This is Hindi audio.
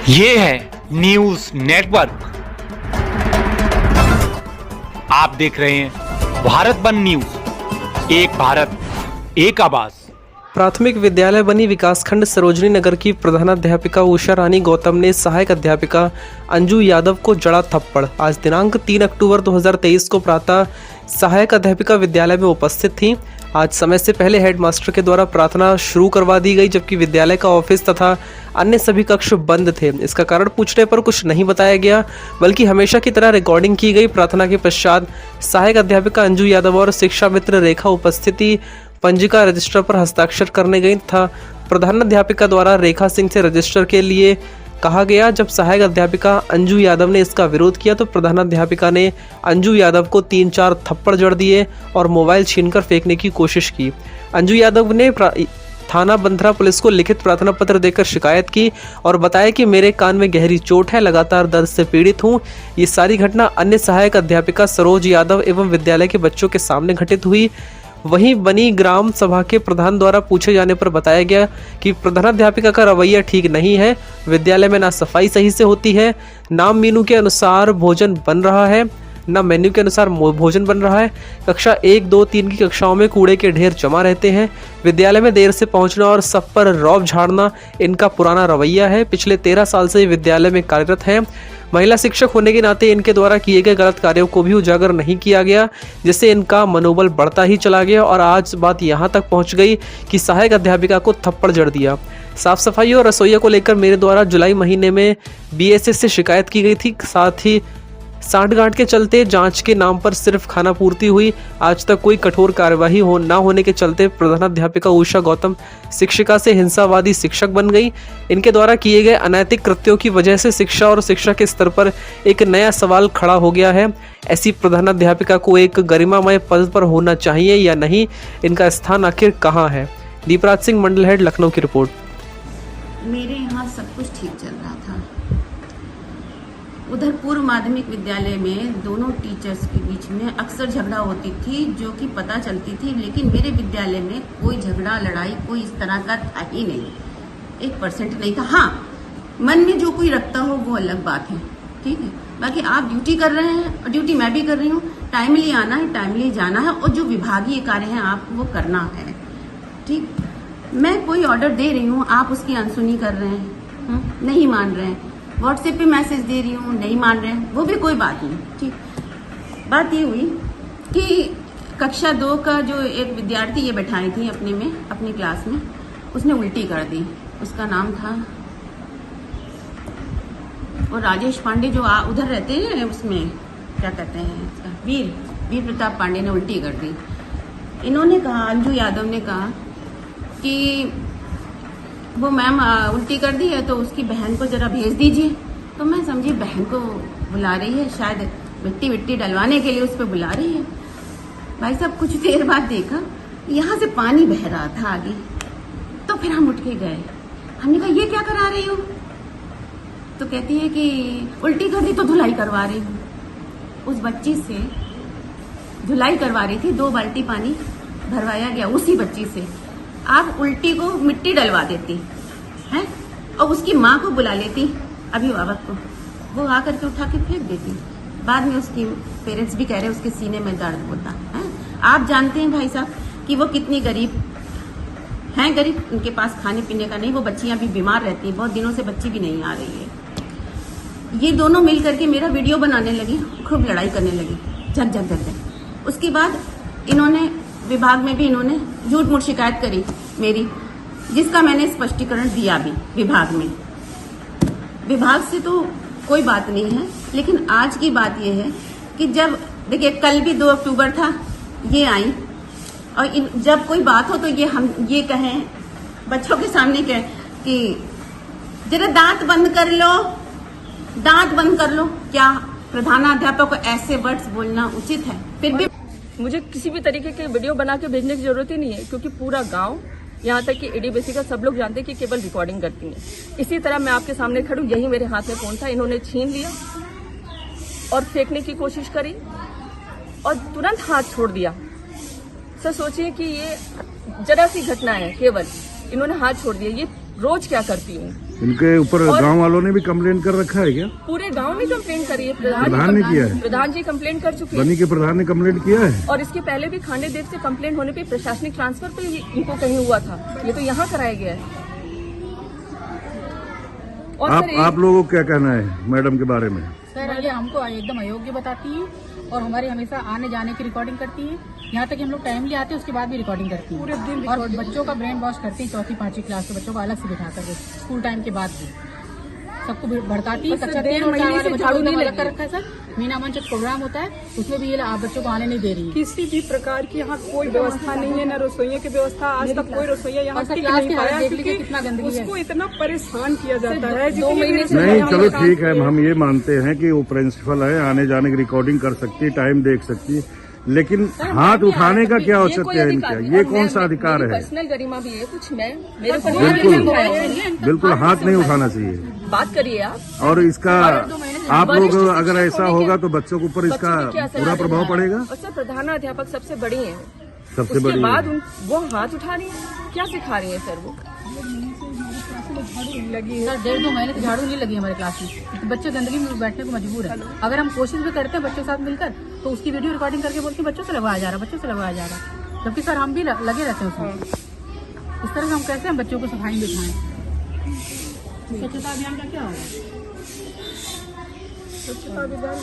ये है न्यूज नेटवर्क। आप देख रहे हैं भारत बंद न्यूज, एक भारत एक आवाज। प्राथमिक विद्यालय बनी विकासखंड सरोजनी नगर की प्रधानाध्यापिका उषा रानी गौतम ने सहायक अध्यापिका अंजू यादव को जड़ा थप्पड़। आज दिनांक 3 अक्टूबर 2023 को प्रातः सहायक अध्यापिका विद्यालय में उपस्थित थी। आज समय से पहले हेडमास्टर के द्वारा प्रार्थना शुरू करवा दी गई, जबकि विद्यालय का ऑफिस तथा अन्य सभी कक्ष बंद थे। इसका कारण पूछने पर कुछ नहीं बताया गया, बल्कि हमेशा की तरह रिकॉर्डिंग की गई। प्रार्थना के पश्चात सहायक अध्यापिका अंजू यादव और शिक्षा मित्र रेखा उपस्थिति पंजिका रजिस्टर पर हस्ताक्षर करने गई था। प्रधानाध्यापिका द्वारा रेखा सिंह से रजिस्टर के लिए कहा गया। जब सहायक अध्यापिका अंजू यादव ने इसका विरोध किया तो प्रधानाध्यापिका ने अंजू यादव को 3-4 थप्पड़ जड़ दिए और मोबाइल छीनकर फेंकने की कोशिश की। अंजू यादव ने थाना बंथरा पुलिस को लिखित प्रार्थना पत्र देकर शिकायत की और बताया कि मेरे कान में गहरी चोट है, लगातार दर्द से पीड़ित हूं। ये सारी घटना अन्य सहायक अध्यापिका सरोज यादव एवं विद्यालय के बच्चों के सामने घटित हुई। वहीं बनी ग्राम सभा के प्रधान द्वारा पूछे जाने पर बताया गया कि प्रधानाध्यापिका का रवैया ठीक नहीं है। विद्यालय में ना सफाई सही से होती है, ना मेनू के अनुसार भोजन बन रहा है, ना मेन्यू के अनुसार भोजन बन रहा है। कक्षा 1, 2, 3 की कक्षाओं में कूड़े के ढेर जमा रहते हैं। विद्यालय में देर से पहुंचना और सब पर रौब झाड़ना इनका पुराना रवैया है। पिछले 13 साल से विद्यालय में कार्यरत है। महिला शिक्षक होने के नाते इनके द्वारा किए गए गलत कार्यों को भी उजागर नहीं किया गया, जिससे इनका मनोबल बढ़ता ही चला गया और आज बात यहाँ तक पहुँच गई कि सहायक अध्यापिका को थप्पड़ जड़ दिया। साफ सफाई और रसोइया को लेकर मेरे द्वारा जुलाई महीने में BSS से शिकायत की गई थी। साथ ही सांठगांठ के चलते जांच के नाम पर सिर्फ खाना पूर्ति हुई। आज तक कोई कठोर कार्यवाही न होने के चलते प्रधानाध्यापिका उषा गौतम शिक्षिका से हिंसावादी शिक्षक बन गई। इनके द्वारा किए गए अनैतिक कृत्यों की वजह से शिक्षा और शिक्षा के स्तर पर एक नया सवाल खड़ा हो गया है। ऐसी प्रधानाध्यापिका को एक गरिमामय पद पर होना चाहिए या नहीं? इनका स्थान आखिर कहाँ है? दीपराज सिंह, मंडल हेड, लखनऊ की रिपोर्ट। मेरे यहाँ सब कुछ ठीक चल रहा था। उधर पूर्व माध्यमिक विद्यालय में दोनों टीचर्स के बीच में अक्सर झगड़ा होती थी, जो कि पता चलती थी, लेकिन मेरे विद्यालय में कोई झगड़ा लड़ाई कोई इस तरह का था ही नहीं, 1% नहीं था। हाँ, मन में जो कोई रखता हो वो अलग बात है, ठीक है। बाकी आप ड्यूटी कर रहे हैं और ड्यूटी मैं भी कर रही हूँ। टाइमली आना है, टाइमली जाना है और जो विभागीय कार्य है आप वो करना है, ठीक। मैं कोई ऑर्डर दे रही हूँ, आप उसकी अनसुनी कर रहे हैं, नहीं मान रहे हैं। व्हाट्सएप पे मैसेज दे रही हूँ, नहीं मान रहे हैं, वो भी कोई बात नहीं, ठीक। बात ये हुई कि कक्षा 2 का जो एक विद्यार्थी ये बैठाई थी अपनी क्लास में, उसने उल्टी कर दी। उसका नाम था और राजेश पांडे, जो उधर रहते हैं, उसमें क्या कहते हैं, वीर प्रताप पांडे ने उल्टी कर दी। इन्होंने कहा, अंजू यादव ने कहा कि वो मैम उल्टी कर दी है तो उसकी बहन को जरा भेज दीजिए। तो मैं समझी बहन को बुला रही है, शायद मिट्टी डलवाने के लिए उस पर बुला रही है। भाई साहब, कुछ देर बाद देखा यहाँ से पानी बह रहा था आगे, तो फिर हम उठ के गए। हमने कहा, ये क्या करा रही हो? तो कहती है कि उल्टी कर दी तो धुलाई करवा रही हूँ। उस बच्ची से धुलाई करवा रही थी, 2 बाल्टी पानी भरवाया गया उसी बच्ची से। आप उल्टी को मिट्टी डलवा देती हैं और उसकी माँ को बुला लेती, अभिभावक को, वो आकर के उठा के फेंक देती। बाद में उसकी पेरेंट्स भी कह रहे उसके सीने में दर्द होता है। आप जानते हैं भाई साहब कि वो कितनी गरीब हैं, गरीब, उनके पास खाने पीने का नहीं। वो बच्चियां भी बीमार रहती हैं, बहुत दिनों से बच्ची भी नहीं आ रही है। ये दोनों मिल करके मेरा वीडियो बनाने लगी, खूब लड़ाई करने लगी, झक। उसके बाद इन्होंने विभाग में भी इन्होंने झूठ मूठ शिकायत करी मेरी, जिसका मैंने स्पष्टीकरण दिया भी विभाग में। विभाग से तो कोई बात नहीं है, लेकिन आज की बात यह है कि जब देखिए, कल भी 2 अक्टूबर था, ये आई और जब कोई बात हो तो हम ये कहें बच्चों के सामने कहें कि जरा दांत बंद कर लो, दांत बंद कर लो। क्या प्रधानाध्यापक को ऐसे वर्ड्स बोलना उचित है? फिर भी मुझे किसी भी तरीके के वीडियो बना के भेजने की जरूरत ही नहीं है, क्योंकि पूरा गांव, यहाँ तक कि ADBC का सब लोग जानते हैं कि केवल रिकॉर्डिंग करती हैं। इसी तरह मैं आपके सामने खड़ी हूँ, यही मेरे हाथ में फोन था, इन्होंने छीन लिया और फेंकने की कोशिश करी और तुरंत हाथ छोड़ दिया। सर सोचिए कि ये जरा सी घटना है, केवल इन्होंने हाथ छोड़ दिया। ये रोज क्या करती हूँ, इनके ऊपर गांव वालों ने भी कंप्लेंट कर रखा है क्या? पूरे गांव ने कंप्लेंट करी है। प्रधान ने किया है? प्रधान जी कंप्लेंट कर चुके हैं बनी के प्रधान ने कंप्लेंट किया है। और इसके पहले भी खांडे देव से कंप्लेंट होने पे प्रशासनिक ट्रांसफर पे इनको कहीं हुआ था, ये तो यहाँ कराया गया है। और सर आप लोगों को क्या कहना है मैडम के बारे में? सर ये हमको एकदम अयोग्य बताती है और हमारे हमेशा आने जाने की रिकॉर्डिंग करती है। यहाँ तक कि हम लोग टाइमली आते हैं उसके बाद भी रिकॉर्डिंग करती है पूरे दिन। और बच्चों का ब्रेन वॉश करती है, 4वीं 5वीं क्लास के बच्चों को अलग से बिठा करके स्कूल टाइम के बाद भी सबको भड़काती है। कक्षा 3 और 4 वाले बच्चों को अलग कर रखा है सर। मीना मंच प्रोग्राम होता है उसमें भी ये आप बच्चों को आने नहीं दे रही है। किसी भी प्रकार की यहाँ कोई व्यवस्था नहीं है, न रसोइयों की व्यवस्था। आज तक कोई रसोइया यहाँ टिक नहीं पाया क्योंकि कितना गंदगी है। उसको इतना परेशान किया जाता है। 2 महीने से नहीं, चलो ठीक है, हम ये मानते हैं कि वो प्रिंसिपल है, आने जाने की रिकॉर्डिंग कर सकती है, टाइम देख सकती है, लेकिन हाथ उठाने का क्या औचित्य है इनका? ये कौन सा अधिकार है? पर्सनल गरिमा भी है कुछ। मैं मेरे को बिल्कुल हाथ नहीं उठाना चाहिए। बात करिए आप। और इसका आप लोग अगर ऐसा होगा तो बच्चों के ऊपर इसका पूरा प्रभाव पड़ेगा। और सर प्रधानाध्यापक सबसे बड़ी है, सबसे उसके बड़ी बाद वो हाथ उठा रही है, क्या सिखा रही है सर वो? लगी सर 1.5-2 महीने से झाड़ू नहीं लगी हमारे क्लास में। बच्चे गंदगी में बैठने को मजबूर है। अगर हम कोशिश भी करते हैं बच्चों के साथ मिलकर तो उसकी वीडियो रिकॉर्डिंग करके बोलते हैं बच्चों से लगवाया जा रहा है, बच्चों से लगवाया जा रहा है, जबकि सर हम भी लगे रहते हैं उसमें। इस तरह से हम कैसे हम बच्चों को सफाई दिखाएं? स्वच्छता अभियान का क्या होगा? स्वच्छता अभियान